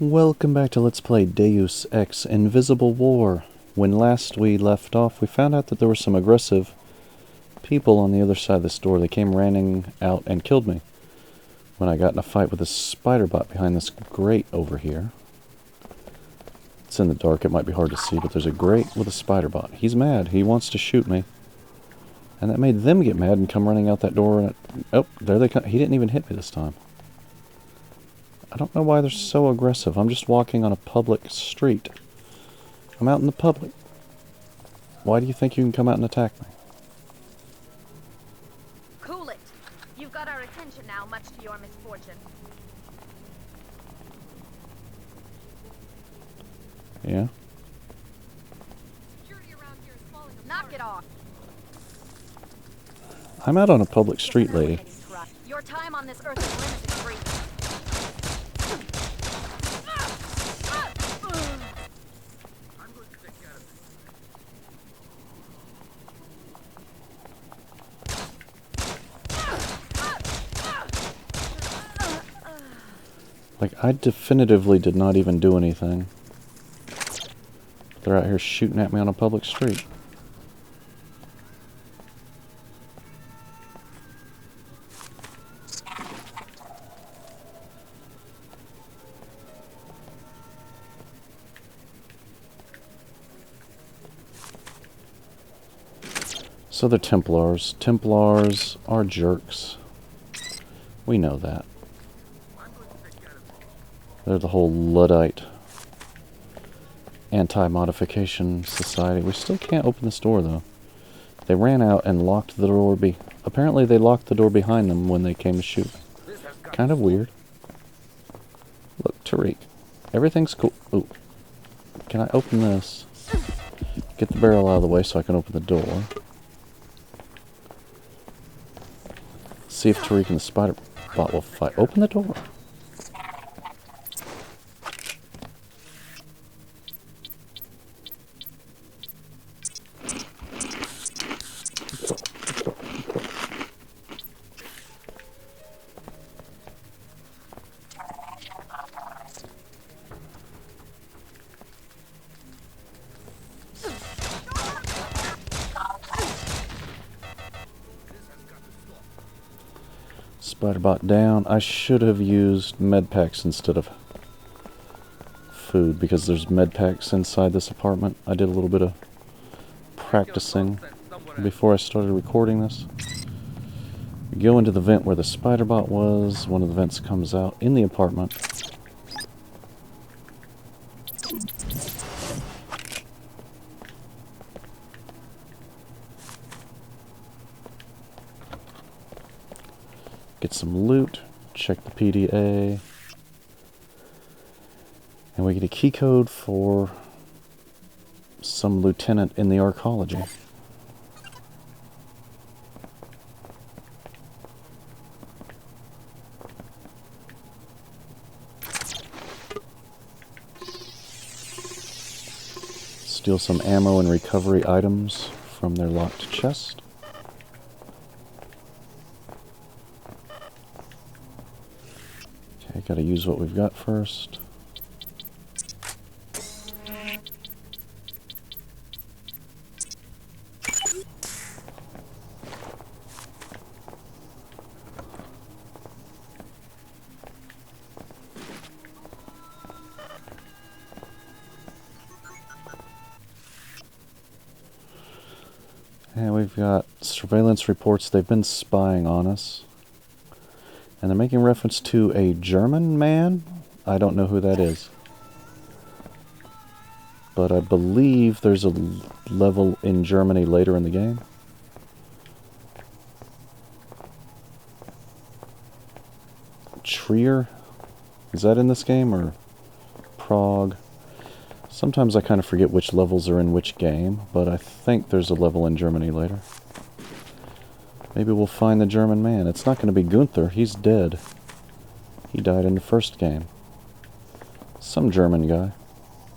Welcome back to Let's Play Deus Ex Invisible War. When last we left off, we found out that there were some aggressive people on the other side of this door. They came running out and killed me when I got in a fight with a spider bot behind this grate over here. It's in the dark, it might be hard to see, but there's a grate with a spider bot. He's mad, he wants to shoot me. And that made them get mad and come running out that door. And oh, there they come. He didn't even hit me this time. I don't know why they're so aggressive. I'm just walking on a public street. I'm out in the public. Why do you think you can come out and attack me? Cool it. You've got our attention now, much to your misfortune. Yeah? Knock it off. I'm out on a public street, lady. Your time on this earth is limited, free. Like, I definitively did not even do anything. They're out here shooting at me on a public street. So they're Templars. Templars are jerks. We know that. They're the whole Luddite anti-modification society. We still can't open this door, though. They ran out and locked the door. Apparently they locked the door behind them when they came to shoot. Kind of weird. Look, Tariq. Everything's cool. Ooh. Can I open this? Get the barrel out of the way so I can open the door. See if Tariq and the spider bot will fight. Open the door. Spiderbot down. I should have used med packs instead of food because there's med packs inside this apartment. I did a little bit of practicing before I started recording this. We go into the vent where the spiderbot was. One of the vents comes out in the apartment. Get some loot, check the PDA, and we get a key code for some lieutenant in the archaeology. Steal some ammo and recovery items from their locked chest. Okay, gotta use what we've got first. And we've got surveillance reports. They've been spying on us. And they're making reference to a German man. I don't know who that is. But I believe there's a level in Germany later in the game. Trier? Is that in this game, or Prague? Sometimes I kind of forget which levels are in which game, but I think there's a level in Germany later. Maybe we'll find the German man. It's not going to be Gunther. He's dead. He died in the first game. Some German guy.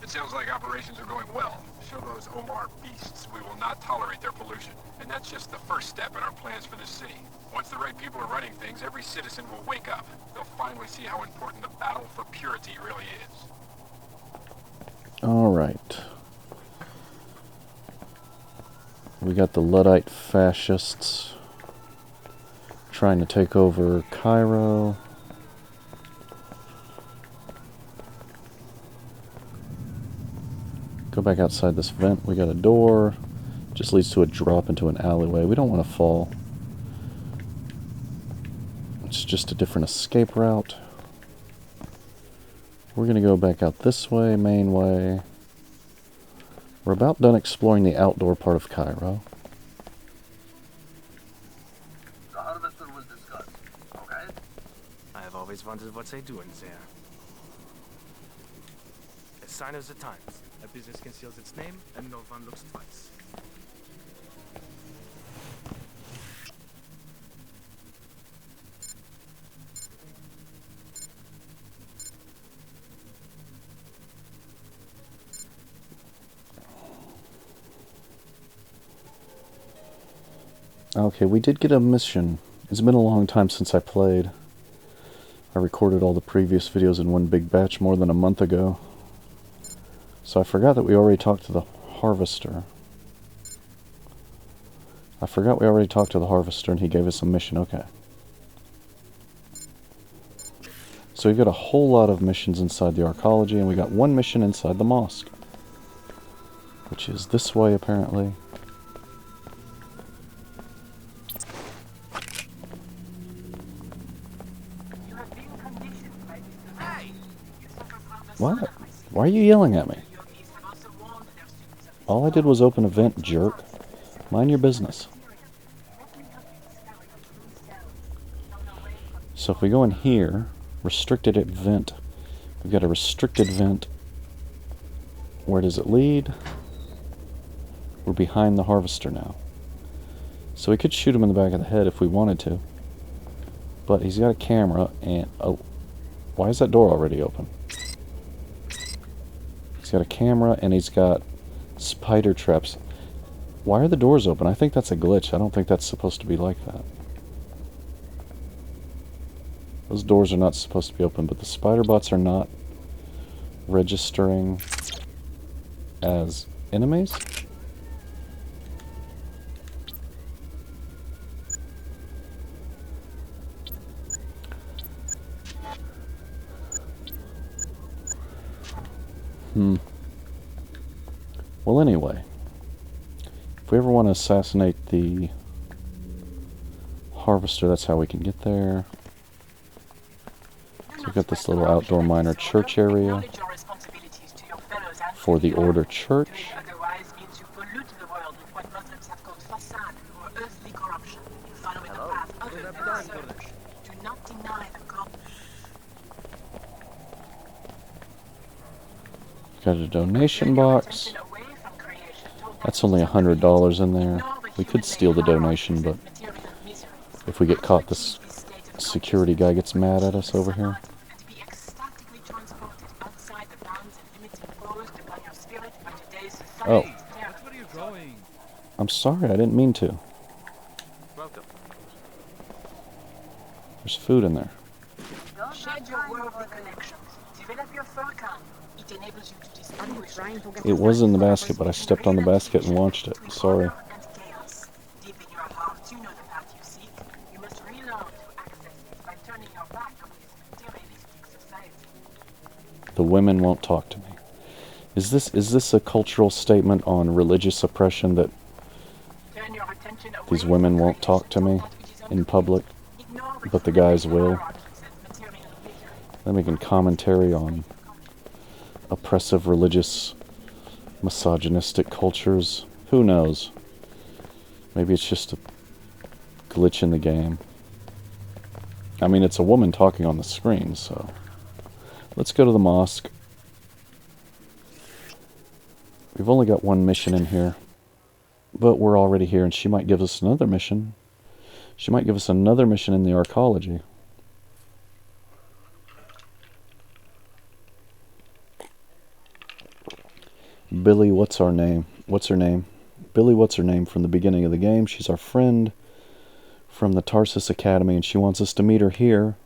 It sounds like operations are going well. Show those Omar beasts we will not tolerate their pollution. And that's just the first step in our plans for the city. Once the right people are running things, every citizen will wake up. They'll finally see how important the battle for purity really is. Alright. We got the Luddite fascists trying to take over Cairo. Go back outside this vent. We got a door. Just leads to a drop into an alleyway. We don't want to fall. It's just a different escape route. We're going to go back out this way, main way. We're about done exploring the outdoor part of Cairo. The harvester was discussed, okay? I have always wondered what they do in there. A sign of the times. A business conceals its name, and no one looks twice. Okay, we did get a mission. It's been a long time since I played. I recorded all the previous videos in one big batch more than a month ago. So I forgot that we already talked to the harvester. And he gave us a mission. Okay. So we've got a whole lot of missions inside the archaeology, and we got one mission inside the mosque. Which is this way, apparently. What? Why are you yelling at me? All I did was open a vent, jerk. Mind your business. So if we go in here, restricted at vent, we've got a restricted vent. Where does it lead? We're behind the harvester now. So we could shoot him in the back of the head if we wanted to. But he's got a camera and... oh, why is that door already open? He's got a camera and he's got spider traps. Why are the doors open? I think that's a glitch. I don't think that's supposed to be like that. Those doors are not supposed to be open, but the spider bots are not registering as enemies. Well, anyway, if we ever want to assassinate the harvester, that's how we can get there. So we've got this little outdoor minor church area for the Order Church. Got a donation box. That's only $100 in there. We could steal the donation, but if we get caught, this security guy gets mad at us over here. Oh. I'm sorry, I didn't mean to. There's food in there. It was in the basket, but I stepped on the basket and launched it. Sorry. The women won't talk to me. Is this a cultural statement on religious oppression that these women won't talk to me in public, but the guys will? They're making commentary on oppressive religious misogynistic cultures. Who knows? Maybe it's just a glitch in the game. I mean, it's a woman talking on the screen, so... Let's go to the mosque. We've only got one mission in here, but we're already here, and she might give us another mission. She might give us another mission in the archaeology. Billy, what's her name? Billy, what's her name from the beginning of the game? She's our friend from the Tarsus Academy, and she wants us to meet her here.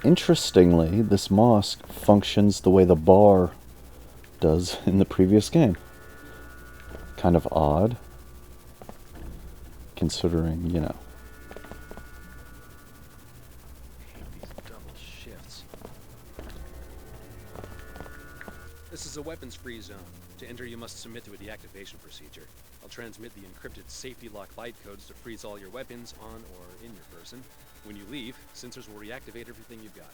Interestingly, this mosque functions the way the bar does in the previous game. Kind of odd, considering, you know. These double shifts. This is a weapons-free zone. To enter, you must submit to a deactivation procedure. I'll transmit the encrypted safety lock byte codes to freeze all your weapons on or in your person. When you leave, sensors will reactivate everything you've got.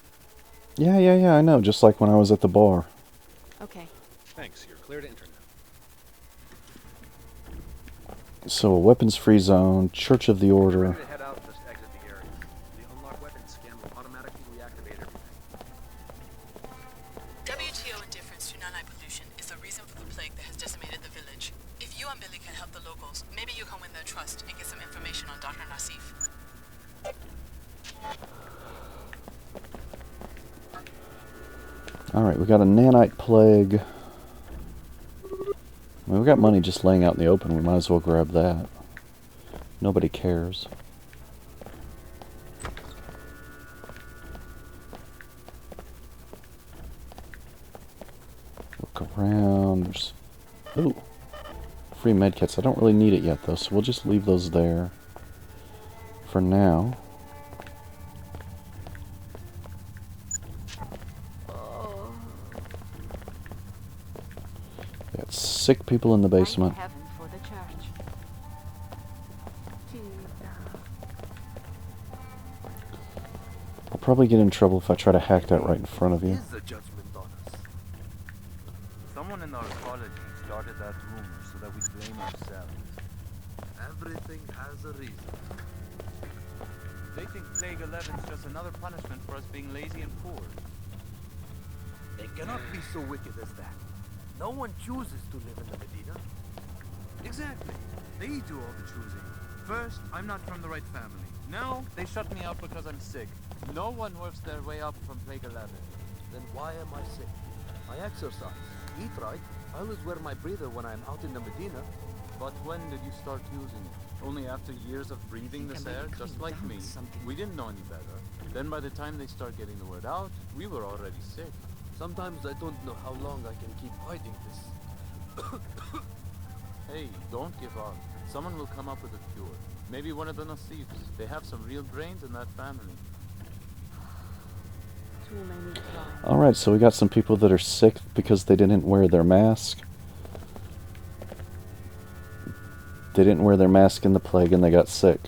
Yeah, I know, just like when I was at the bar. Okay. Thanks, you're clear to enter now. So, a weapons-free zone, Church of the Order. Ready to head out, just exit the area. The unlock weapons scan will automatically reactivate everything. WTO indifference to non-eye pollution is the reason for the plague that has decimated the village. If you and Billy can help the locals, maybe you can win their trust and get some information on Dr. Nassif. Alright, we got a nanite plague. I mean, we got money just laying out in the open. We might as well grab that. Nobody cares. Look around. There's... Ooh. Free medkits. I don't really need it yet, though, so we'll just leave those there for now. Got sick people in the basement. Thank heaven for the church. I'll probably get in trouble if I try to hack that right in front of you. Is the judgment on us? Someone in our college started that rumor so that we blame ourselves. Everything has a reason. They think Plague 11 is just another punishment for us being lazy and poor. They cannot be so wicked as that. No one chooses to live in the Medina. Exactly. They do all the choosing. First, I'm not from the right family. Now, they shut me out because I'm sick. No one works their way up from Plague 11. Then why am I sick? I exercise, eat right. I always wear my breather when I'm out in the Medina. But when did you start using it? Only after years of breathing this air, just like me. We didn't know any better. Then by the time they start getting the word out, we were already sick. Sometimes I don't know how long I can keep hiding this. Hey, don't give up. Someone will come up with a cure. Maybe one of the Nassifs. They have some real brains in that family. Too many crimes. Alright, so we got some people that are sick because they didn't wear their mask. They didn't wear their mask in the plague and they got sick.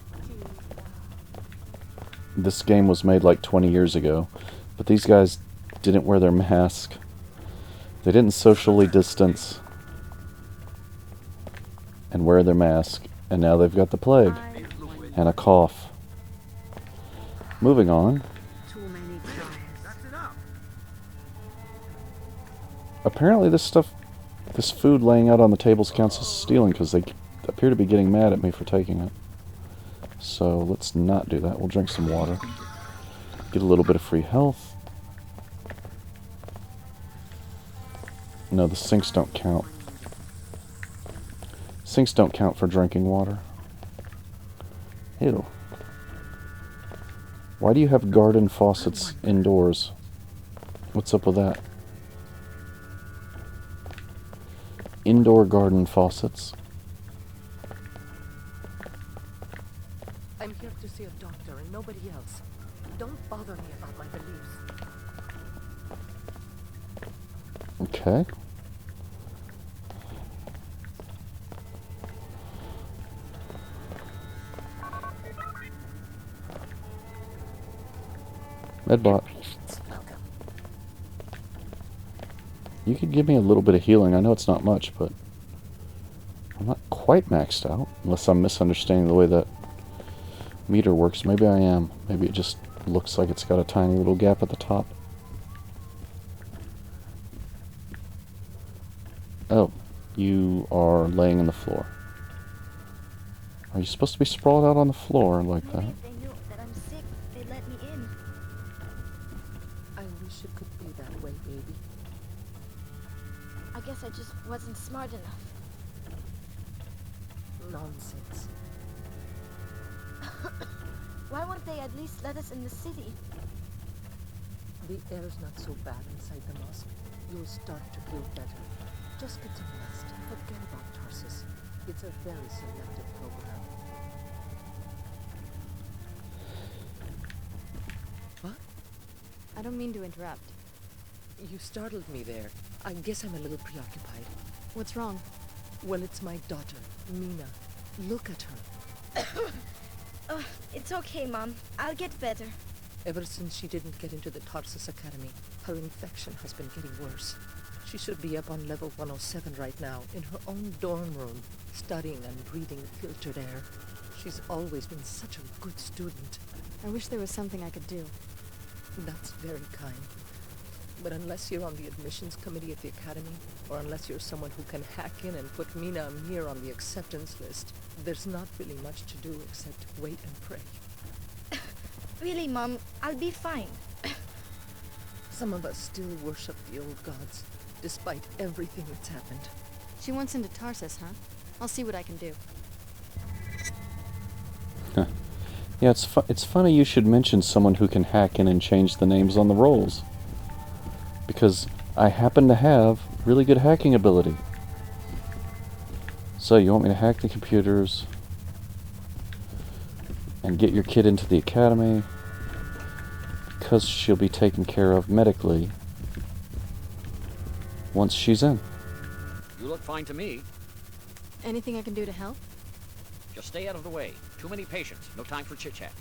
This game was made like 20 years ago, but these guys didn't wear their mask. They didn't socially distance and wear their mask, and now they've got the plague and a cough. Moving on. Too many crimes. That's enough. Apparently this food laying out on the tables counts as stealing because they appear to be getting mad at me for taking it. So let's not do that. We'll drink some water. Get a little bit of free health. No, the sinks don't count. Sinks don't count for drinking water. Ew. Why do you have garden faucets indoors? What's up with that? Indoor garden faucets. I'm here to see a doctor and nobody else. Don't bother me about my beliefs. Okay. Medbot. You could give me a little bit of healing. I know it's not much, but I'm not quite maxed out. Unless I'm misunderstanding the way that meter works. Maybe I am. Maybe it just looks like it's got a tiny little gap at the top. Oh. You are laying on the floor. Are you supposed to be sprawled out on the floor like that? Maybe if they knew that I'm sick, they'd let me in. I wish it could be that way, baby. I guess I just wasn't smart enough. Nonsense. Why won't they at least let us in the city? The air's not so bad inside the mosque. You'll start to feel better. Just get some rest. Forget about Tarsus. It's a very selective program. What? I don't mean to interrupt. You startled me there. I guess I'm a little preoccupied. What's wrong? Well, it's my daughter, Mina. Look at her. It's okay, Mom. I'll get better. Ever since she didn't get into the Tarsus Academy, her infection has been getting worse. She should be up on level 107 right now, in her own dorm room, studying and breathing filtered air. She's always been such a good student. I wish there was something I could do. That's very kind. But unless you're on the admissions committee at the academy, or unless you're someone who can hack in and put Mina Amir on the acceptance list, there's not really much to do except wait and pray. Really, Mom, I'll be fine. Some of us still worship the old gods, despite everything that's happened. She wants into Tarsus, huh? I'll see what I can do. Huh. Yeah, it's funny you should mention someone who can hack in and change the names on the rolls. Because I happen to have really good hacking ability. So you want me to hack the computers and get your kid into the academy because she'll be taken care of medically once she's in. You look fine to me. Anything I can do to help? Just stay out of the way. Too many patients. No time for chit-chat.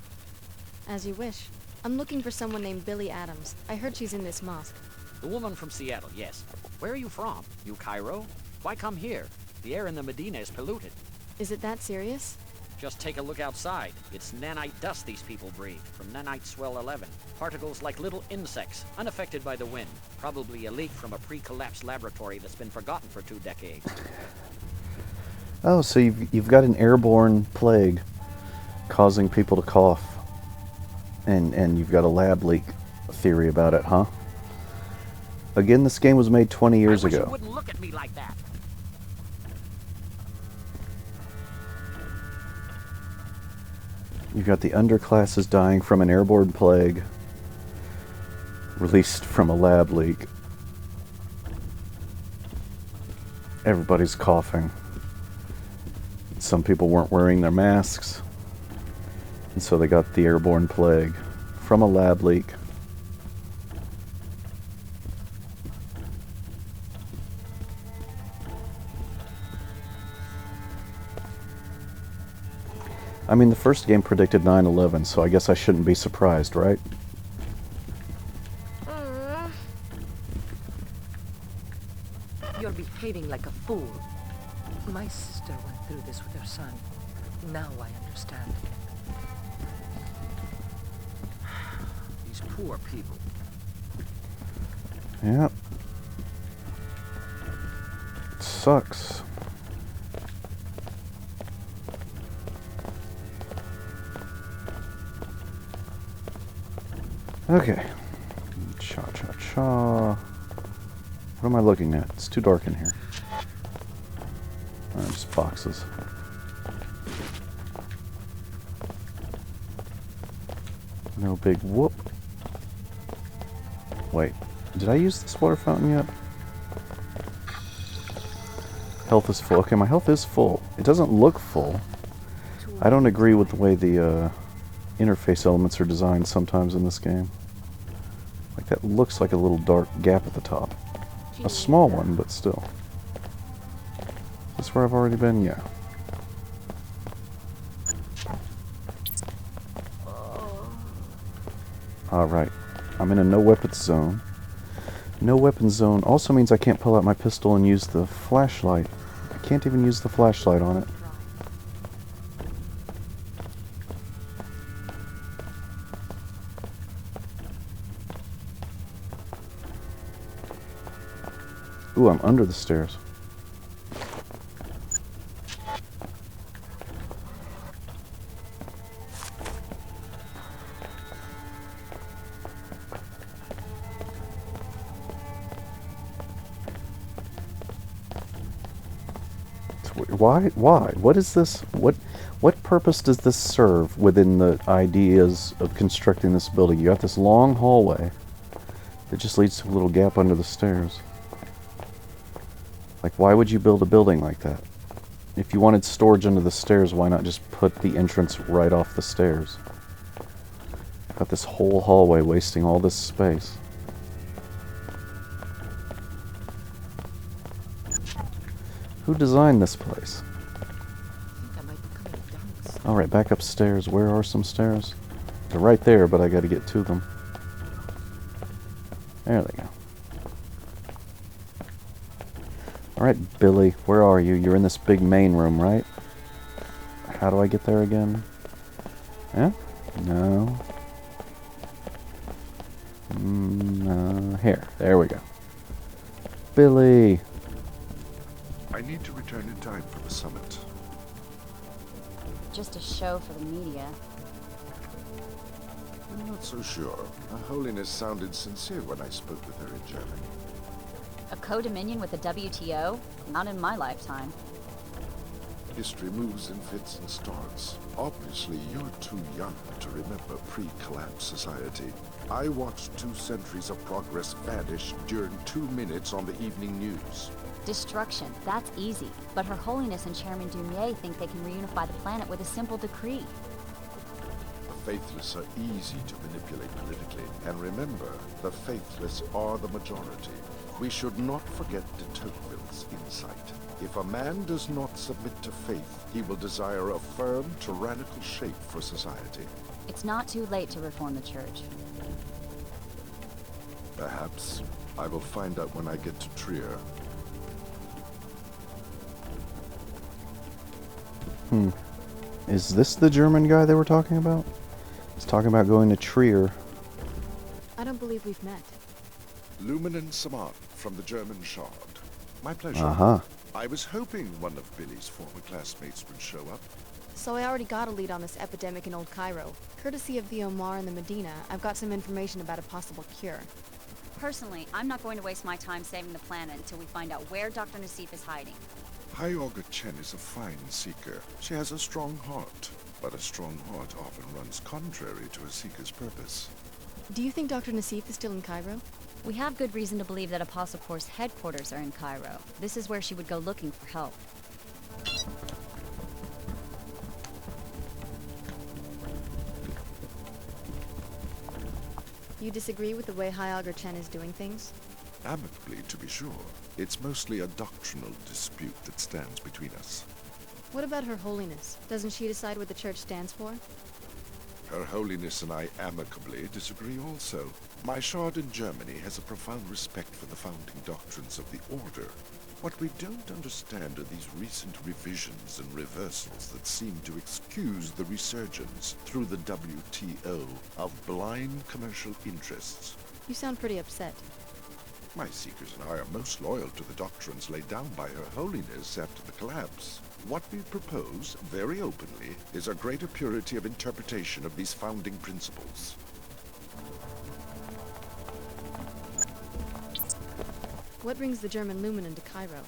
As you wish. I'm looking for someone named Billy Adams. I heard she's in this mosque. The woman from Seattle, yes. Where are you from? You Cairo? Why come here? The air in the Medina is polluted. Is it that serious? Just take a look outside. It's nanite dust these people breathe, from nanite swell 11. Particles like little insects, unaffected by the wind. Probably a leak from a pre-collapsed laboratory that's been forgotten for 2 decades. Oh, so you've got an airborne plague causing people to cough. And you've got a lab leak theory about it, huh? Again, this game was made 20 years I wish ago. you wouldn't look at me like that. You've got the underclasses dying from an airborne plague released from a lab leak. Everybody's coughing. Some people weren't wearing their masks, and so they got the airborne plague from a lab leak. I mean, the first game predicted 9/11, so I guess I shouldn't be surprised, right? You're behaving like a fool. My sister went through this with her son. Now I understand. These poor people. Yeah. It sucks. Okay. Cha-cha-cha. What am I looking at? It's too dark in here. Just boxes. No big whoop. Wait. Did I use this water fountain yet? Health is full. Okay, my health is full. It doesn't look full. I don't agree with the way the interface elements are designed sometimes in this game. Like, that looks like a little dark gap at the top. A small one, but still. Is this where I've already been? Yeah. Alright. I'm in a no weapons zone. No weapons zone also means I can't pull out my pistol and use the flashlight. I can't even use the flashlight on it. Ooh, I'm under the stairs. Why? What is this? What purpose does this serve within the ideas of constructing this building? You got this long hallway that just leads to a little gap under the stairs. Like, why would you build a building like that? If you wanted storage under the stairs, why not just put the entrance right off the stairs? Got this whole hallway wasting all this space. Who designed this place? Alright, back upstairs. Where are some stairs? They're right there, but I gotta get to them. There they go. Alright, Billy, where are you? You're in this big main room, right? How do I get there again? Eh? No. No. Here. There we go. Billy! I need to return in time for the summit. Just a show for the media. I'm not so sure. Her Holiness sounded sincere when I spoke with her in Germany. A co-dominion with the WTO? Not in my lifetime. History moves in fits and starts. Obviously, you're too young to remember pre-collapse society. I watched 2 centuries of progress vanish during 2 minutes on the evening news. Destruction, that's easy. But Her Holiness and Chairman Dumier think they can reunify the planet with a simple decree. The faithless are easy to manipulate politically. And remember, the faithless are the majority. We should not forget de Tocqueville's insight. If a man does not submit to faith, he will desire a firm, tyrannical shape for society. It's not too late to reform the church. Perhaps. I will find out when I get to Trier. Is this the German guy they were talking about? He's talking about going to Trier. I don't believe we've met. Lumen Saman from the German Shard. My pleasure. Uh-huh. I was hoping one of Billy's former classmates would show up. So I already got a lead on this epidemic in Old Cairo. Courtesy of the Omar and the Medina, I've got some information about a possible cure. Personally, I'm not going to waste my time saving the planet until we find out where Dr. Nassif is hiding. Hyoga Chen is a fine seeker. She has a strong heart, but a strong heart often runs contrary to a seeker's purpose. Do you think Dr. Nassif is still in Cairo? We have good reason to believe that Apostle Corps' headquarters are in Cairo. This is where she would go looking for help. You disagree with the way Hyoga Chen is doing things? Amicably, to be sure. It's mostly a doctrinal dispute that stands between us. What about Her Holiness? Doesn't she decide what the church stands for? Her Holiness and I amicably disagree also. My shard in Germany has a profound respect for the founding doctrines of the Order. What we don't understand are these recent revisions and reversals that seem to excuse the resurgence through the WTO of blind commercial interests. You sound pretty upset. My seekers and I are most loyal to the doctrines laid down by Her Holiness after the collapse. What we propose, very openly, is a greater purity of interpretation of these founding principles. What brings the German Lumen to Cairo?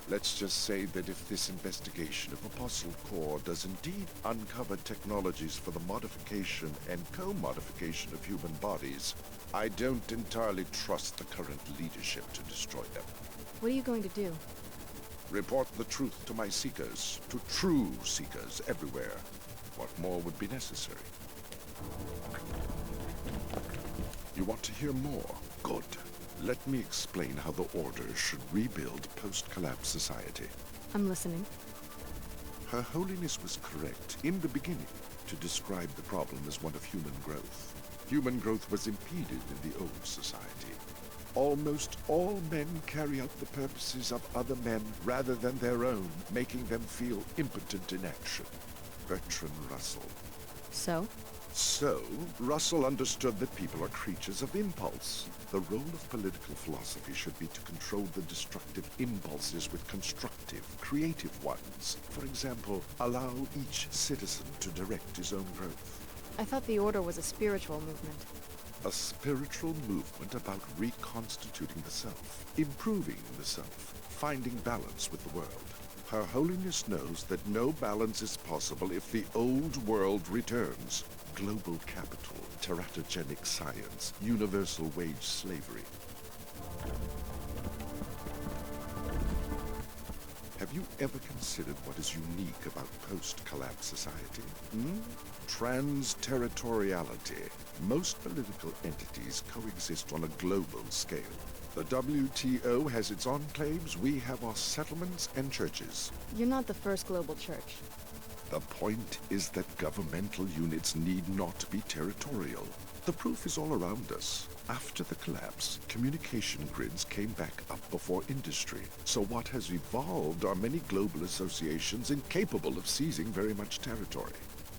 Let's just say that if this investigation of Apostle Corps does indeed uncover technologies for the modification and co-modification of human bodies, I don't entirely trust the current leadership to destroy them. What are you going to do? Report the truth to my seekers, to true seekers everywhere. What more would be necessary? You want to hear more? Good. Let me explain how the Order should rebuild post-collapse society. I'm listening. Her Holiness was correct in the beginning to describe the problem as one of human growth. Human growth was impeded in the old society. Almost all men carry out the purposes of other men rather than their own, making them feel impotent in action. Bertrand Russell. So? So, Russell understood that people are creatures of impulse. The role of political philosophy should be to control the destructive impulses with constructive, creative ones. For example, allow each citizen to direct his own growth. I thought the Order was a spiritual movement. A spiritual movement about reconstituting the self, improving the self, finding balance with the world. Her Holiness knows that no balance is possible if the old world returns. Global capital, teratogenic science, universal wage slavery. Have you ever considered what is unique about post-collapse society? Trans-territoriality. Most political entities coexist on a global scale. The WTO has its enclaves, we have our settlements and churches. You're not the first global church. The point is that governmental units need not be territorial. The proof is all around us. After the collapse, communication grids came back up before industry. So what has evolved are many global associations incapable of seizing very much territory.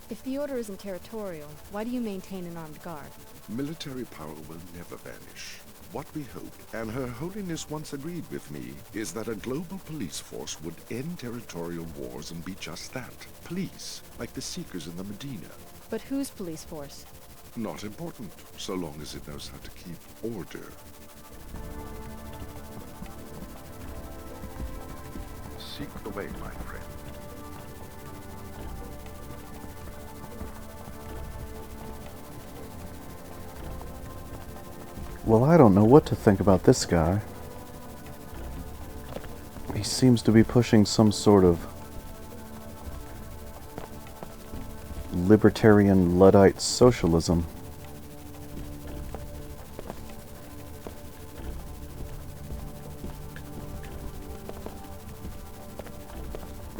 If the Order isn't territorial, why do you maintain an armed guard? Military power will never vanish. What we hope, and Her Holiness once agreed with me, is that a global police force would end territorial wars and be just that. Police, like the Seekers in the Medina. But whose police force? Not important, so long as it knows how to keep order. Seek the way, my friend. Well, I don't know what to think about this guy. He seems to be pushing some sort of libertarian Luddite socialism.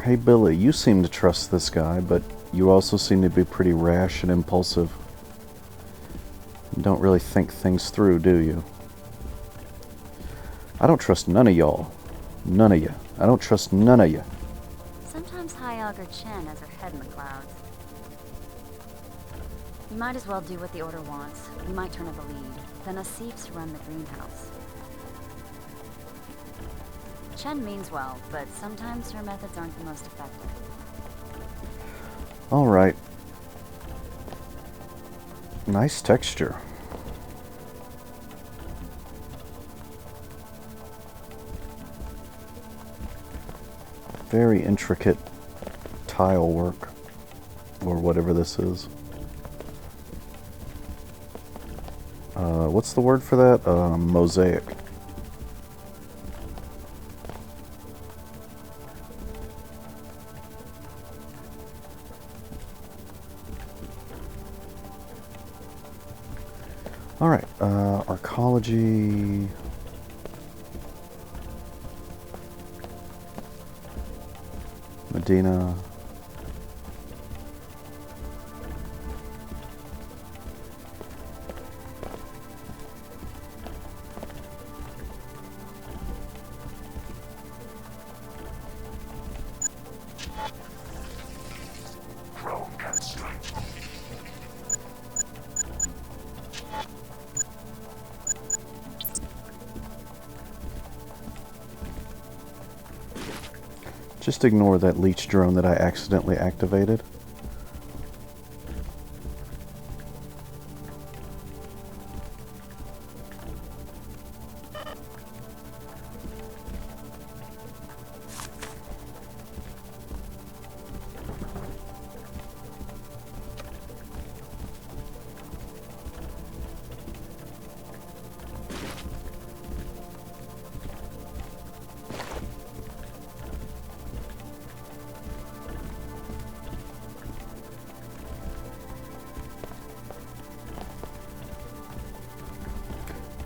Hey Billy, you seem to trust this guy, but you also seem to be pretty rash and impulsive. You don't really think things through, do you? I don't trust none of y'all. None of you. I don't trust none of you. Sometimes High Augur Chen has her head in the clouds. You might as well do what the Order wants. We might turn up a lead. Then Asif's run the greenhouse. Chen means well, but sometimes her methods aren't the most effective. Alright. Nice texture. Very intricate tile work, or whatever this is. What's the word for that? Mosaic. Alright, arcology. Medina. Just ignore that leech drone that I accidentally activated.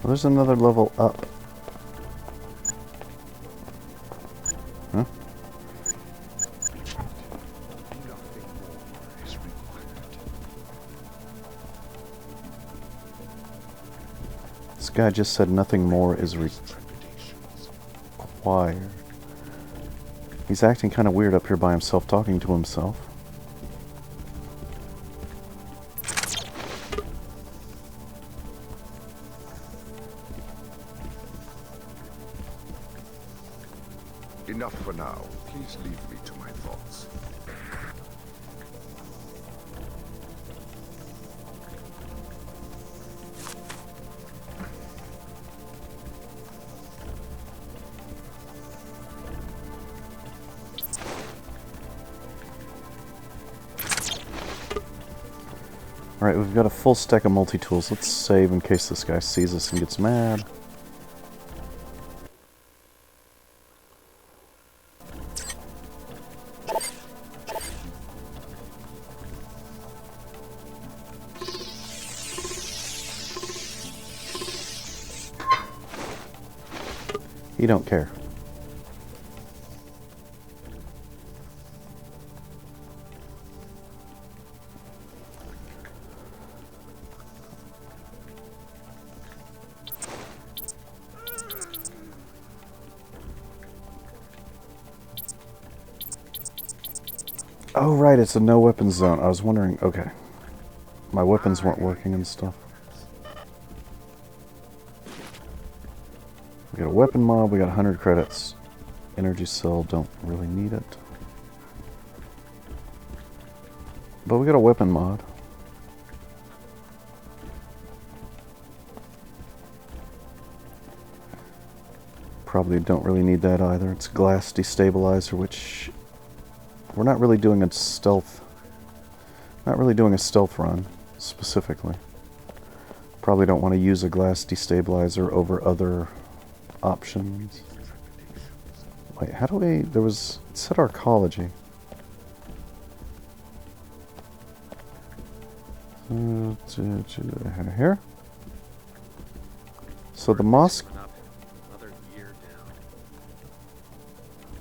Well, there's another level up. Huh? This guy just said nothing more is required. He's acting kind of weird up here by himself, talking to himself. Enough for now. Please leave me to my thoughts. Alright, we've got a full stack of multi-tools. Let's save in case this guy sees us and gets mad. He don't care. Oh, right, it's a no weapons zone. I was wondering, okay. My weapons weren't working and stuff. We got a weapon mob, we got 100 credits. Energy cell, don't really need it. But we got a weapon mod. Probably don't really need that either. It's glass destabilizer, which we're not really doing a stealth. Not really doing a stealth run, specifically. Probably don't want to use a glass destabilizer over other options. Wait, how do we... There was... It said arcology. Here? So the mosque...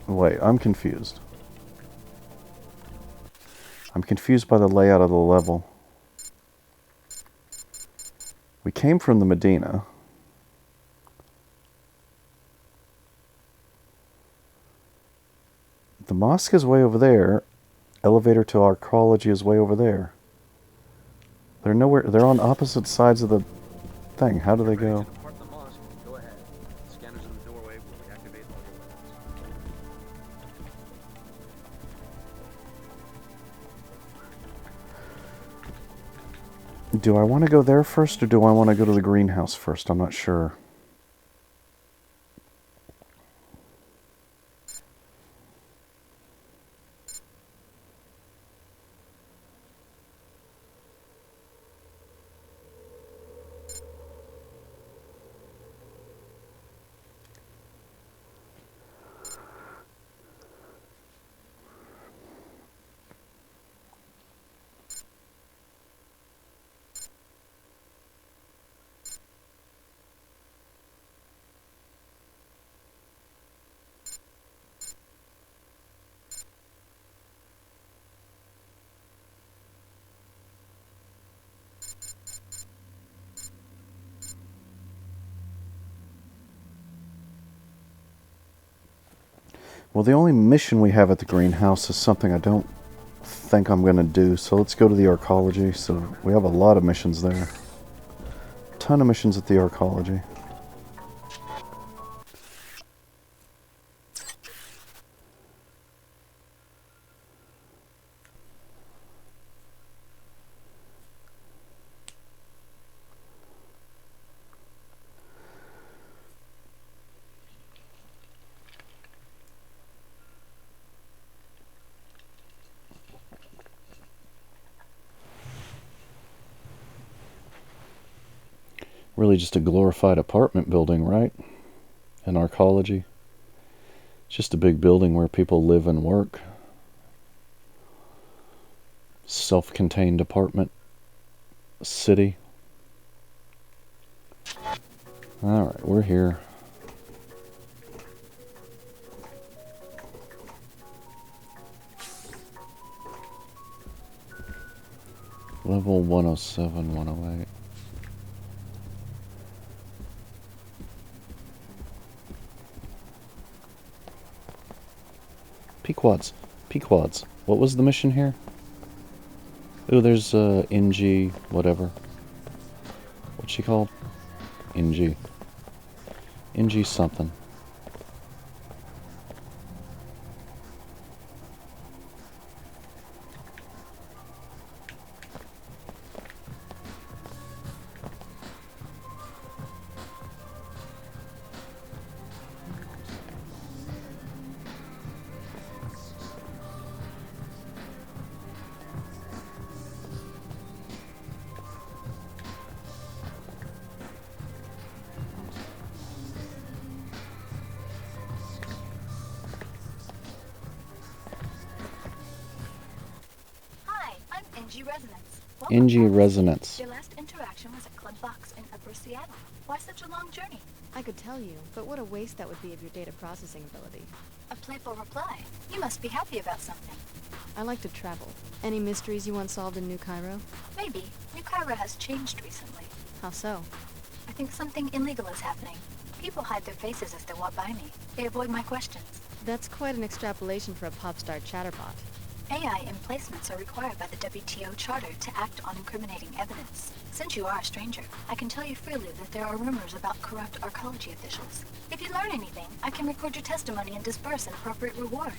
Wait, I'm confused. I'm confused by the layout of the level. We came from the Medina. The mosque is way over there. Elevator to arcology is way over there. They're nowhere. They're on opposite sides of the thing. How do they go? Do I want to go there first, or do I want to go to the greenhouse first? I'm not sure. Well, the only mission we have at the greenhouse is something I don't think I'm going to do, so let's go to the arcology. So we have a lot of missions there. A ton of missions at the arcology. Really just a glorified apartment building, right? In arcology. It's just a big building where people live and work. Self-contained apartment city. Alright, we're here. Level 107, 108. Pequods. Pequods. What was the mission here? Oh, there's NG whatever. What's she called? NG. NG something. NG Resonance. NG Resonance. Your last interaction was at Club Box in Upper Seattle. Why such a long journey? I could tell you, but what a waste that would be of your data processing ability. A playful reply. You must be happy about something. I like to travel. Any mysteries you want solved in New Cairo? Maybe. New Cairo has changed recently. How so? I think something illegal is happening. People hide their faces as they walk by me. They avoid my questions. That's quite an extrapolation for a pop-star chatterbot. AI emplacements are required by the WTO Charter to act on incriminating evidence. Since you are a stranger, I can tell you freely that there are rumors about corrupt arcology officials. If you learn anything, I can record your testimony and disperse an appropriate reward.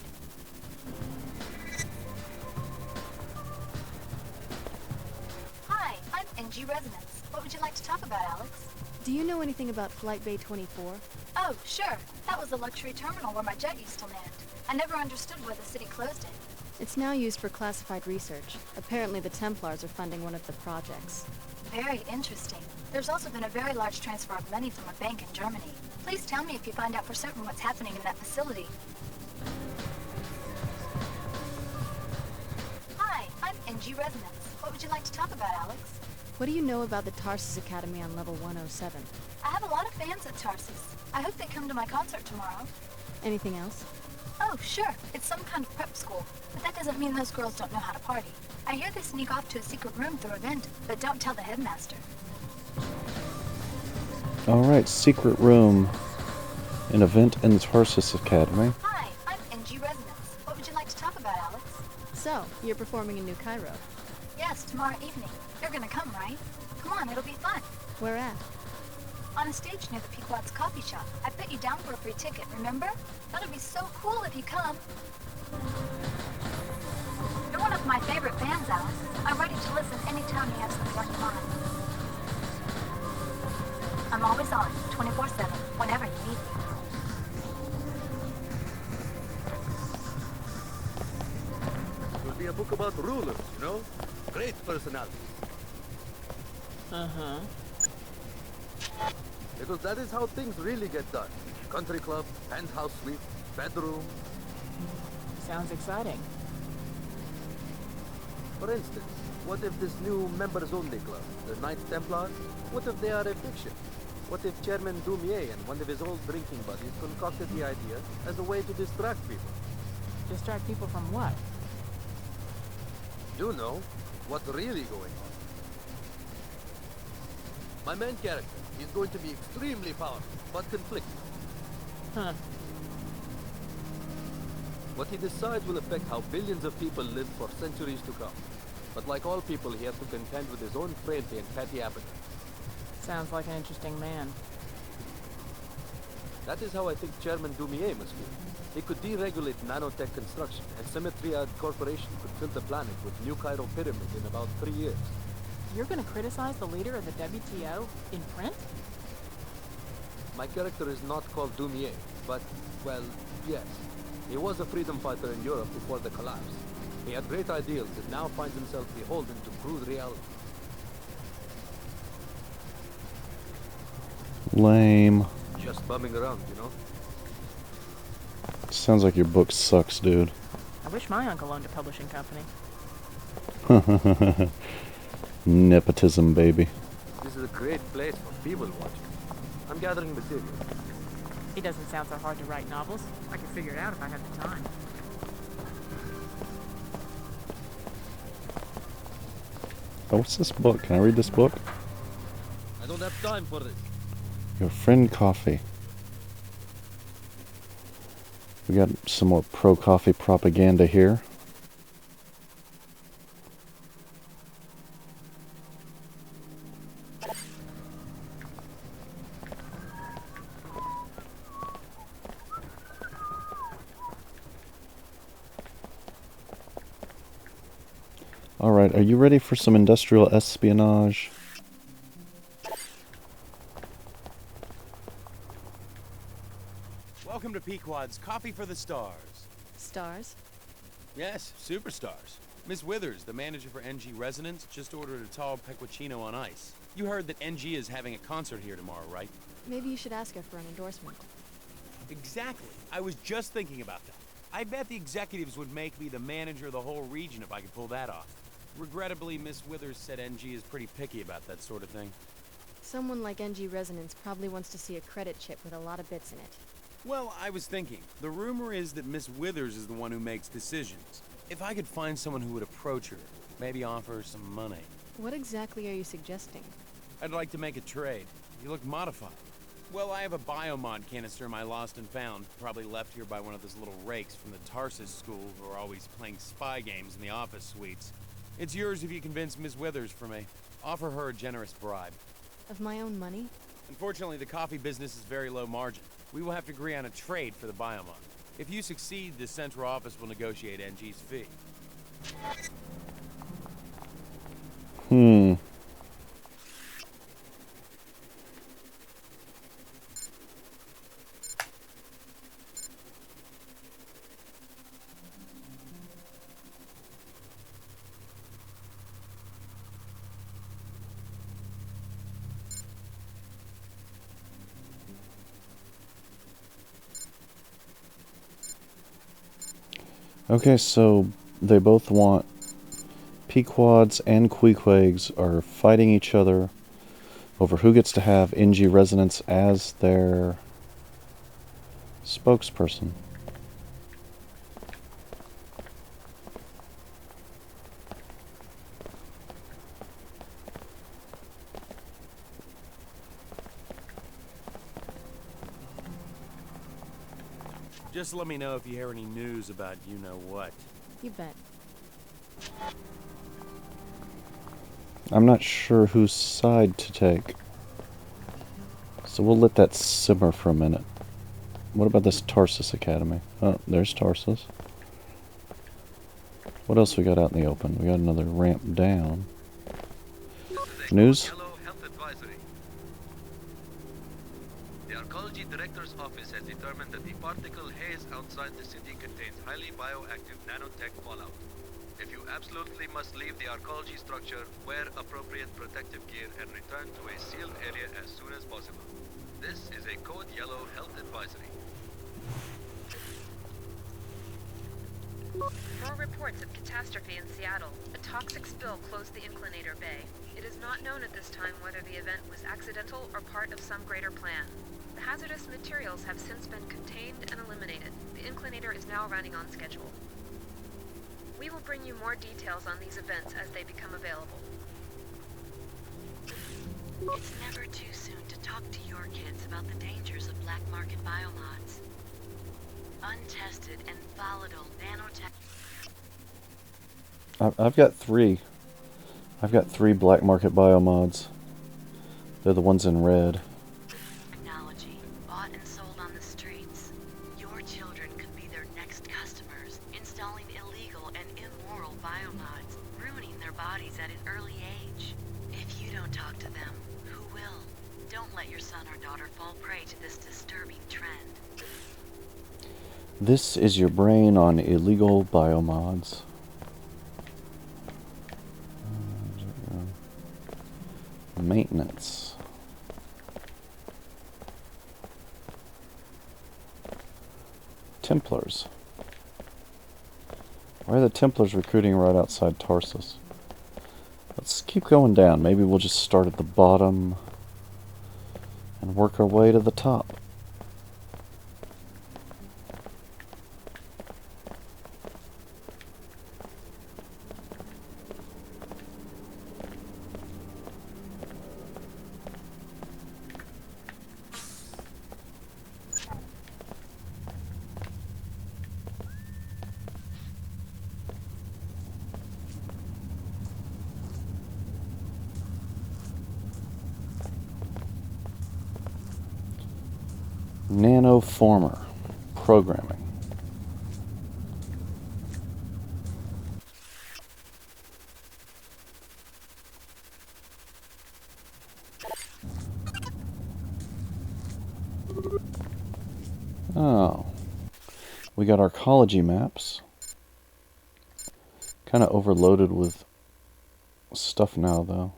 Hi, I'm NG Resonance. What would you like to talk about, Alex? Do you know anything about Flight Bay 24? Oh, sure. That was the luxury terminal where my jet used to land. I never understood why the city closed it. It's now used for classified research. Apparently the Templars are funding one of the projects. Very interesting. There's also been a very large transfer of money from a bank in Germany. Please tell me if you find out for certain what's happening in that facility. Hi, I'm NG Resonance. What would you like to talk about, Alex? What do you know about the Tarsus Academy on level 107? I have a lot of fans at Tarsus. I hope they come to my concert tomorrow. Anything else? Oh, sure. It's some kind of prep school. But that doesn't mean those girls don't know how to party. I hear they sneak off to a secret room through a vent, but don't tell the headmaster. Alright, secret room. An event in the Tarsus Academy. Hi, I'm NG Resonance. What would you like to talk about, Alex? So, you're performing in New Cairo. Yes, tomorrow evening. You're gonna come, right? Come on, it'll be fun. Where at? On a stage near the Pequod's coffee shop. I put you down for a free ticket, remember? That'll be so cool if you come. You're one of my favorite bands, Alex. I'm ready to listen anytime you have something on your mind. I'm always on, 24/7, whenever you need me. It will be a book about rulers, you know? Great personality. Uh-huh. Because that is how things really get done. Country club, penthouse suite, bedroom. Sounds exciting. For instance, what if this new members-only club, the Knights Templars, what if they are a fiction? What if Chairman Dumier and one of his old drinking buddies concocted the idea as a way to distract people? Distract people from what? You know, what's really going on. My main character is going to be extremely powerful, but conflicted. Huh. What he decides will affect how billions of people live for centuries to come. But like all people, he has to contend with his own frailty and petty appetite. Sounds like an interesting man. That is how I think Chairman Dumier must feel. He could deregulate nanotech construction, and Symmetriad Corporation could fill the planet with New Cairo Pyramid in about 3 years. You're gonna criticize the leader of the WTO in print? My character is not called Dumier, but, well, yes. He was a freedom fighter in Europe before the collapse. He had great ideals and now finds himself beholden to crude reality. Lame. Just bumming around, you know? Sounds like your book sucks, dude. I wish my uncle owned a publishing company. Nepotism, baby. This is a great place for people watching. I'm gathering material. It doesn't sound so hard to write novels. I could figure it out if I had the time. Oh, what's this book? Can I read this book? I don't have time for this. Your friend coffee. We got some more pro-coffee propaganda here. Alright, are you ready for some industrial espionage? Welcome to Pequod's Coffee for the Stars. Stars? Yes, superstars. Miss Withers, the manager for NG Resonance, just ordered a tall pecorino on ice. You heard that NG is having a concert here tomorrow, right? Maybe you should ask her for an endorsement. Exactly. I was just thinking about that. I bet the executives would make me the manager of the whole region if I could pull that off. Regrettably, Miss Withers said NG is pretty picky about that sort of thing. Someone like NG Resonance probably wants to see a credit chip with a lot of bits in it. Well, I was thinking, the rumor is that Miss Withers is the one who makes decisions. If I could find someone who would approach her, maybe offer her some money. What exactly are you suggesting? I'd like to make a trade. You look modified. Well, I have a biomod canister in my lost and found, probably left here by one of those little rakes from the Tarsus school who are always playing spy games in the office suites. It's yours if you convince Miss Withers for me. Offer her a generous bribe. Of my own money? Unfortunately, the coffee business is very low margin. We will have to agree on a trade for the biomod. If you succeed, the central office will negotiate NG's fee. Okay, so they both want Pequods and Queequegs are fighting each other over who gets to have NG Resonance as their spokesperson. Just let me know if you hear any news about you-know-what. You bet. I'm not sure whose side to take, so we'll let that simmer for a minute. What about this Tarsus Academy? Oh, there's Tarsus. What else we got out in the open? We got another ramp down. News? Yellow Health Advisory. The Arcology Director's Office has determined that the particle haze outside the city contains highly bioactive nanotech fallout. If you absolutely must leave the Arcology structure, wear appropriate protective gear and return to a sealed area as soon as possible. This is a Code Yellow Health Advisory. More reports of catastrophe in Seattle. A toxic spill closed the Inclinator Bay. It is not known at this time whether the event was accidental or part of some greater plan. The hazardous materials have since been contained and eliminated. The Inclinator is now running on schedule. We will bring you more details on these events as they become available. It's never too soon to talk to your kids about the dangers of black market biomods. Untested and volatile nanotech. I've got three. I've got 3 black market biomods. They're the ones in red. Technology, bought and sold on the streets. Your children could be their next customers, installing illegal and immoral biomods, ruining their bodies at an early age. If you don't talk to them, who will? Don't let your son or daughter fall prey to this disturbing trend. This is your brain on illegal biomods. Maintenance. Templars. Why are the Templars recruiting right outside Tarsus? Let's keep going down. Maybe we'll just start at the bottom and work our way to the top. Nanoformer programming. Oh, we got arcology maps. Kind of overloaded with stuff now, though.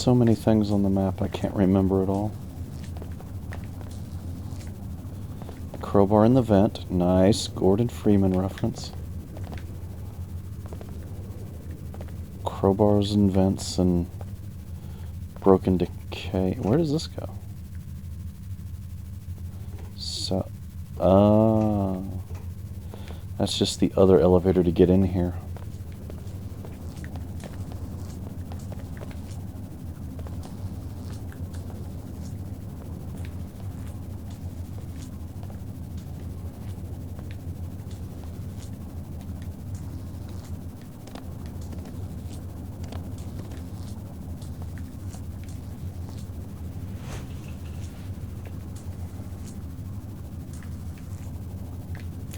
so many things on the map, I can't remember it all. Crowbar in the vent. Nice. Gordon Freeman reference. Crowbars and vents and broken decay. Where does this go? So, that's just the other elevator to get in here.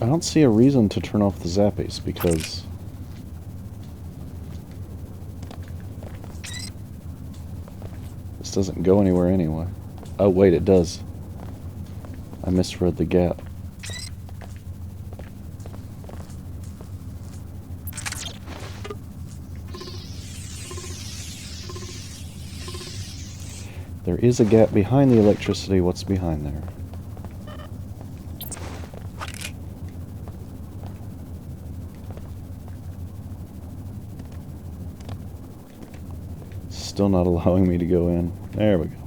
I don't see a reason to turn off the zappies because this doesn't go anywhere anyway. Oh wait, it does. I misread the gap. There is a gap behind the electricity. What's behind there? Still not allowing me to go in. There we go.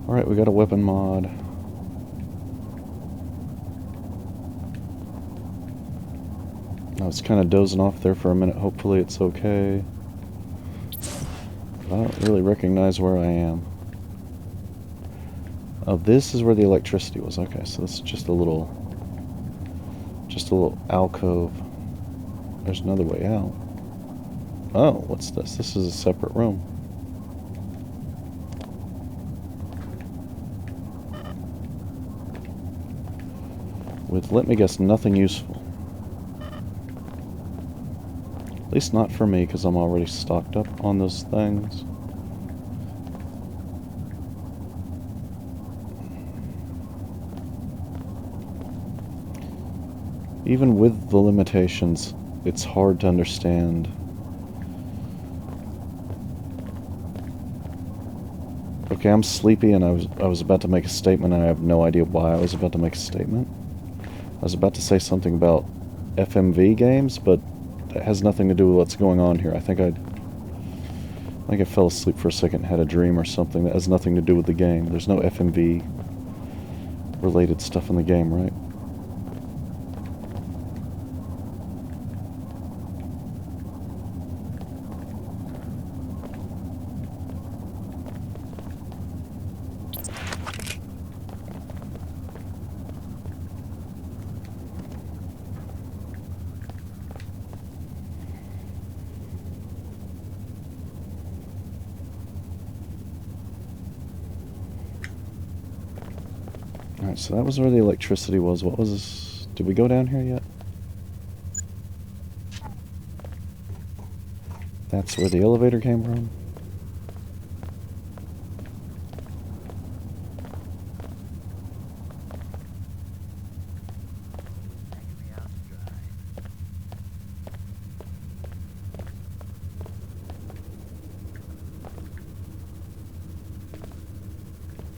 Alright, we got a weapon mod. I was kind of dozing off there for a minute. Hopefully it's okay. I don't really recognize where I am. Oh, this is where the electricity was. Okay, so this is just a little alcove. There's another way out. Oh, what's this? This is a separate room. With, let me guess, nothing useful. At least not for me, because I'm already stocked up on those things. Even with the limitations, it's hard to understand. Okay, I'm sleepy and I was about to make a statement and I have no idea why I was about to make a statement. I was about to say something about FMV games, but that has nothing to do with what's going on here. I think I fell asleep for a second and had a dream or something that has nothing to do with the game. There's no FMV related stuff in the game, right? Alright, so that was where the electricity was. What was this? Did we go down here yet? That's where the elevator came from?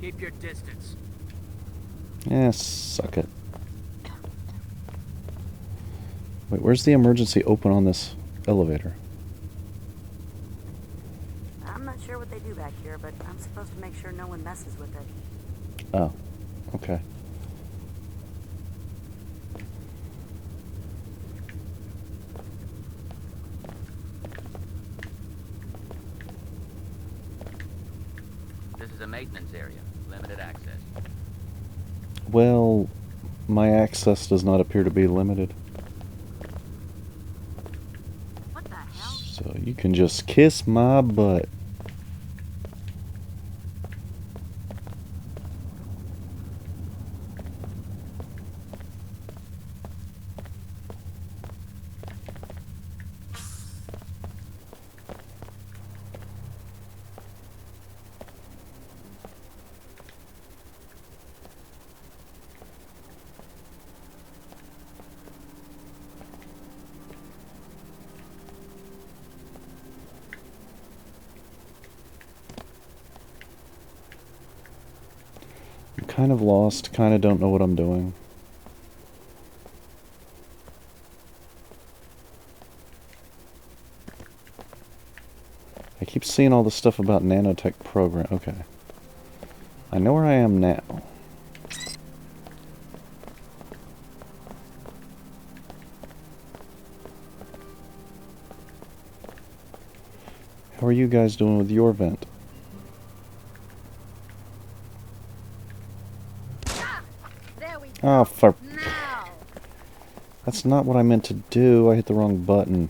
Keep your distance. Yeah, suck it. Wait, where's the emergency open on this elevator? I'm not sure what they do back here, but I'm supposed to make sure no one messes with it. Oh, okay. This is a maintenance area. Limited access. Well, My access does not appear to be limited. What the hell? So you can just kiss my butt. I'm kind of lost, kind of don't know what I'm doing. I keep seeing all this stuff about nanotech program. Okay. I know where I am now. How are you guys doing with your vent? Oh, for... That's not what I meant to do. I hit the wrong button.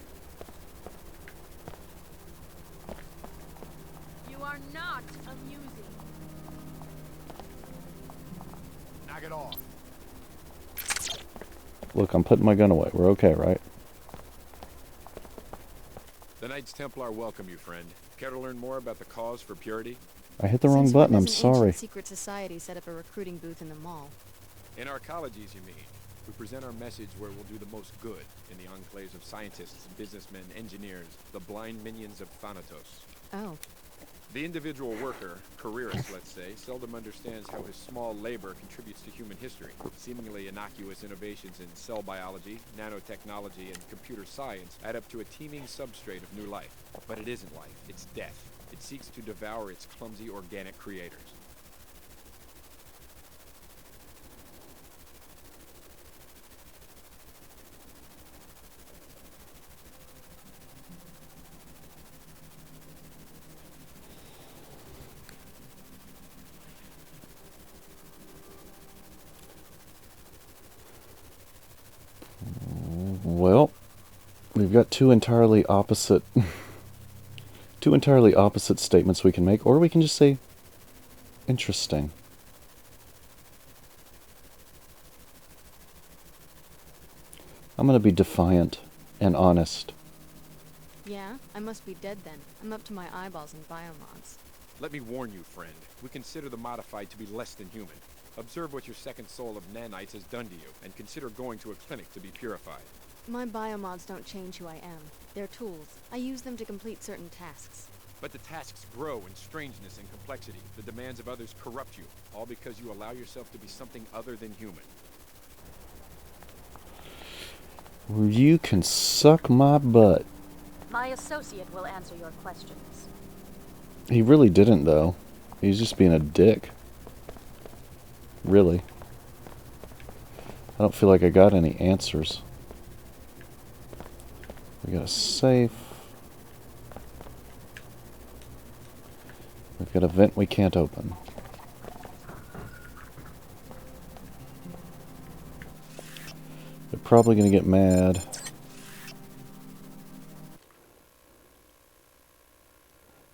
You are not amusing. Knock it off. Look, I'm putting my gun away. We're okay, right? The Knights Templar welcome you, friend. Care to learn more about the cause for purity? I hit the wrong Since button. when I'm does an sorry. ancient secret society set up a recruiting booth in the mall? In our colleges, you mean? We present our message where we'll do the most good in the enclaves of scientists, businessmen, engineers, the blind minions of Thanatos. Oh. The individual worker, careerist, let's say, seldom understands how his small labor contributes to human history. Seemingly innocuous innovations in cell biology, nanotechnology, and computer science add up to a teeming substrate of new life. But it isn't life, it's death. It seeks to devour its clumsy organic creators. Well, we've got two entirely opposite statements we can make, or we can just say interesting. I'm going to be defiant and honest. Yeah, I must be dead then. I'm up to my eyeballs in biomods. Let me warn you, friend. We consider the modified to be less than human. Observe what your second soul of nanites has done to you, and consider going to a clinic to be purified. My biomods don't change who I am. They're tools. I use them to complete certain tasks. But the tasks grow in strangeness and complexity. The demands of others corrupt you, all because you allow yourself to be something other than human. You can suck my butt. My associate will answer your questions. He really didn't, though. He's just being a dick. Really. I don't feel like I got any answers. We got a safe. We've got a vent we can't open. They're probably going to get mad.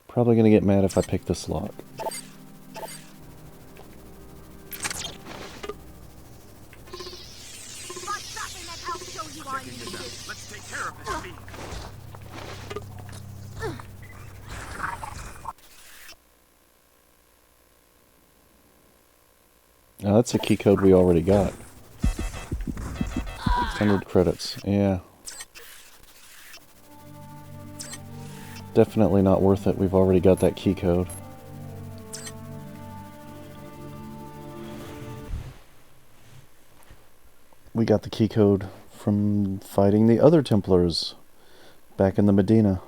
Probably going to get mad if I pick this lock. Let's take care of this beast. Now that's a key code we already got. 100 credits, yeah. Definitely not worth it, we've already got that key code. We got the key code from fighting the other Templars back in the Medina.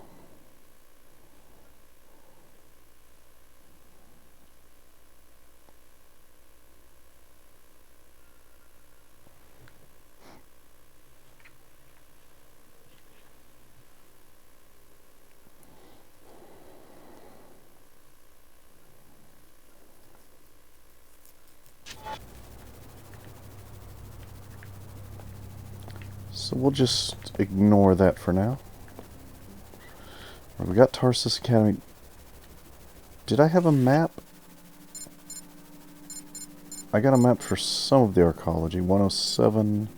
So we'll just ignore that for now. We got Tarsus Academy. Did I have a map? I got a map for some of the archaeology. 107.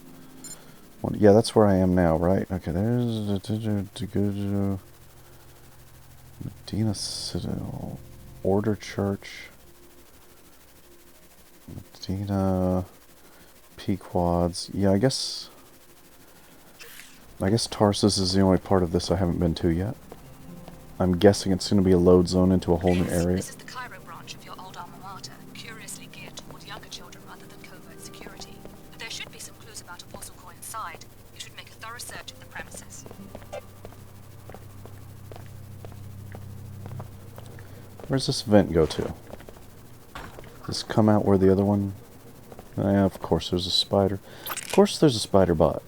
Yeah, that's where I am now, right? Okay, there's Medina Citadel, Order Church, Medina, Pequods. Yeah, I guess Tarsus is the only part of this I haven't been to yet. I'm guessing it's going to be a load zone into a whole new area. This is the Cairo branch of your old alma mater, curiously geared toward younger children rather than covert security. But there should be some clues about Apostle Core inside. You should make a thorough search of the premises. Where's this vent go to? Does this come out where the other one... Yeah, of course there's a spider. Of course there's a spider bot.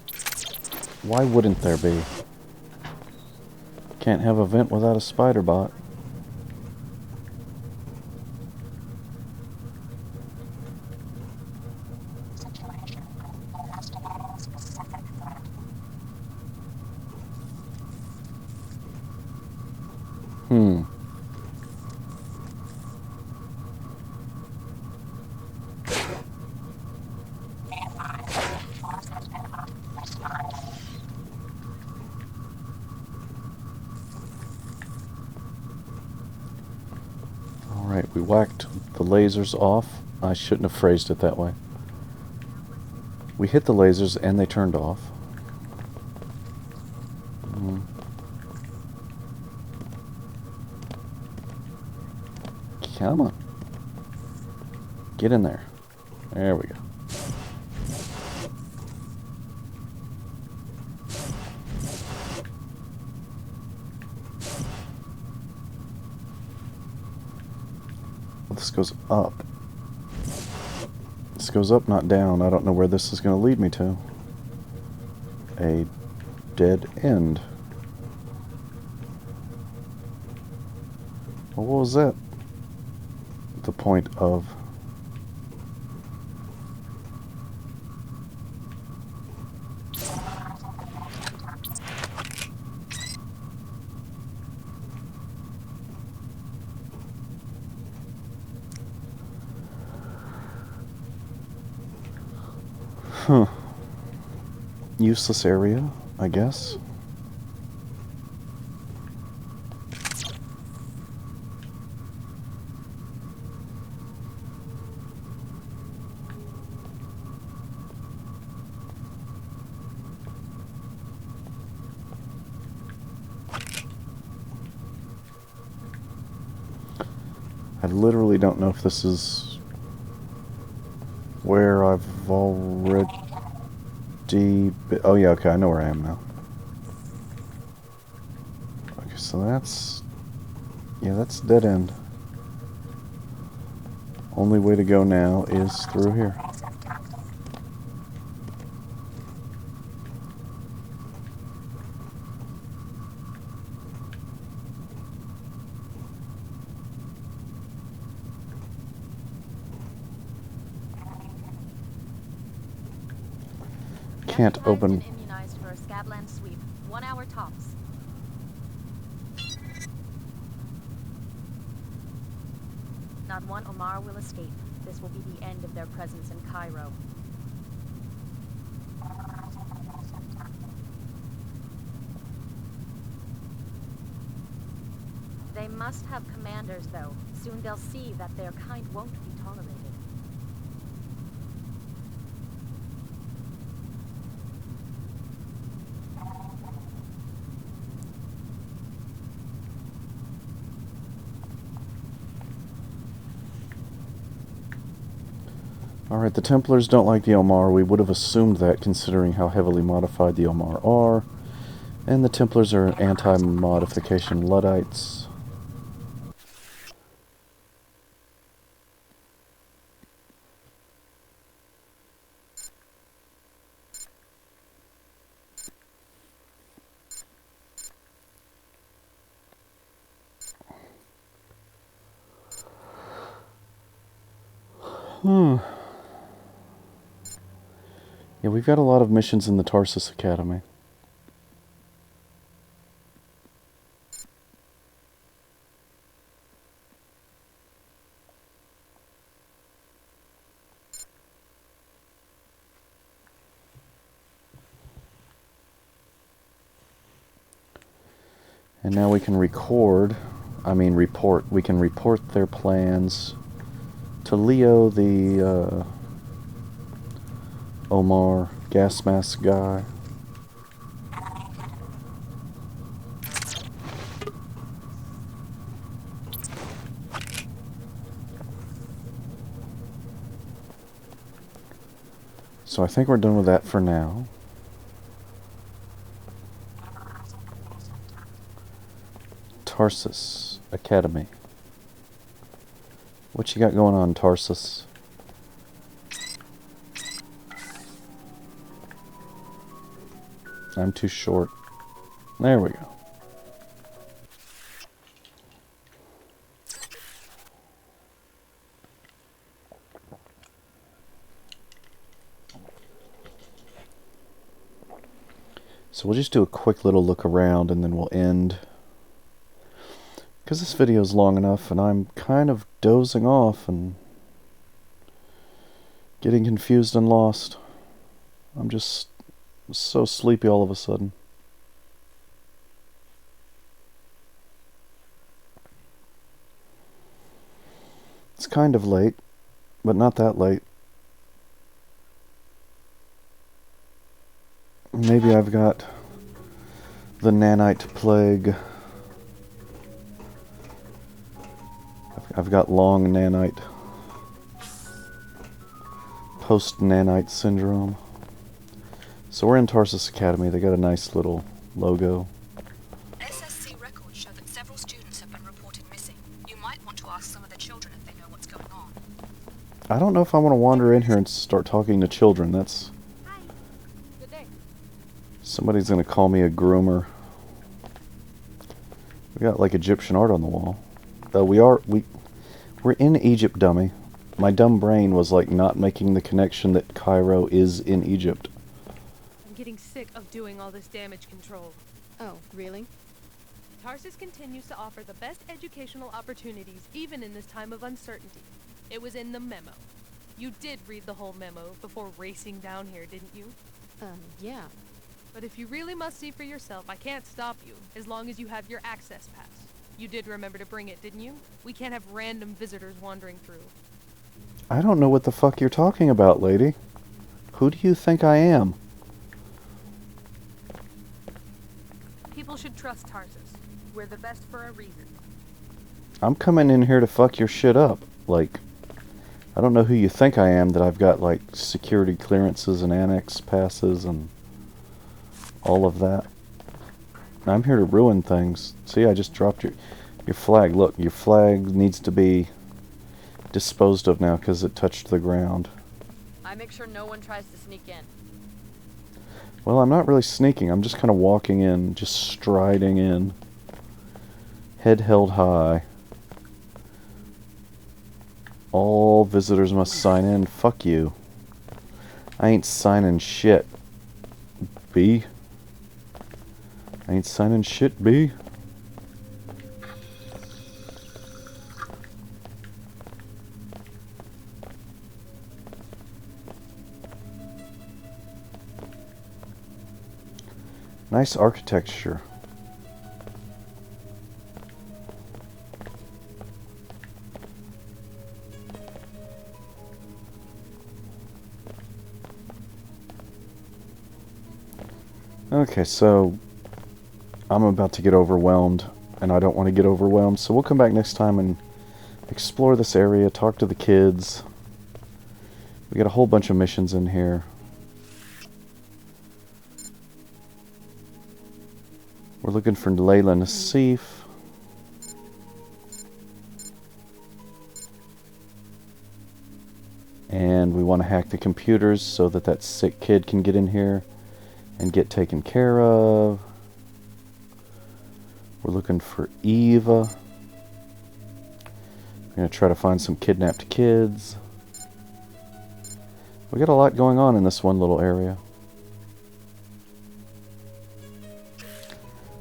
Why wouldn't there be? Can't have a vent without a spider bot. Alright, we whacked the lasers off. I shouldn't have phrased it that way. We hit the lasers and they turned off. Come on. Get in there. There we go. Well, this goes up. This goes up, not down. I don't know where this is going to lead me to. A dead end. Well, what was that? The point of... Huh. Useless area, I guess. I literally don't know if this is where I've already been. Oh yeah, okay, I know where I am now. Okay, so that's... yeah, that's dead end. Only way to go now is through here. Can't open. Immunized for a Scabland sweep. 1 hour tops. Not one Omar will escape. This will be the end of their presence in Cairo. They must have commanders, though. Soon they'll see that their kind won't be tolerated. Alright, the Templars don't like the Omar. We would have assumed that, considering how heavily modified the Omar are. And the Templars are anti-modification Luddites. Yeah, we've got a lot of missions in the Tarsus Academy. And now we can we can report their plans to Leo, the Omar gas mask guy. So I think we're done with that for now. Tarsus Academy. What you got going on, Tarsus? I'm too short. There we go. So we'll just do a quick little look around and then we'll end. Because this video is long enough and I'm kind of dozing off and getting confused and lost. I'm just so sleepy all of a sudden. It's kind of late, but not that late. Maybe I've got the nanite plague. I've got long nanite, post-nanite syndrome. So we're in Tarsus Academy. They got a nice little logo. SSC records show that several students have been reported missing. You might want to ask some of the children if they know what's going on. I don't know if I want to wander in here and start talking to children. That's... Good day. Somebody's gonna call me a groomer. We got like Egyptian art on the wall. We're in Egypt, dummy. My dumb brain was like not making the connection that Cairo is in Egypt. I'm getting sick of doing all this damage control. Oh, really? Tarsus continues to offer the best educational opportunities, even in this time of uncertainty. It was in the memo. You did read the whole memo before racing down here, didn't you? Yeah. But if you really must see for yourself, I can't stop you, as long as you have your access pass. You did remember to bring it, didn't you? We can't have random visitors wandering through. I don't know what the fuck you're talking about, lady. Who do you think I am? People should trust Tarsus. We're the best for a reason. I'm coming in here to fuck your shit up. Like, I don't know who you think I am, that I've got like security clearances and annex passes and all of that. I'm here to ruin things. See, I just dropped your flag. Look, your flag needs to be disposed of now because it touched the ground. I make sure no one tries to sneak in. Well, I'm not really sneaking. I'm just kind of walking in, just striding in. Head held high. All visitors must sign in. Fuck you. I ain't signing shit, B. I ain't signing shit, B. Nice architecture. Okay, so I'm about to get overwhelmed, and I don't want to get overwhelmed, so we'll come back next time and explore this area, talk to the kids. We got a whole bunch of missions in here. We're looking for Layla Nassif. And we want to hack the computers so that that sick kid can get in here and get taken care of. We're looking for Eva. We're going to try to find some kidnapped kids. We got a lot going on in this one little area.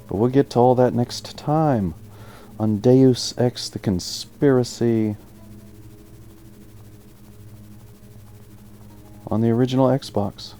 But we'll get to all that next time on Deus Ex: The Conspiracy on the original Xbox.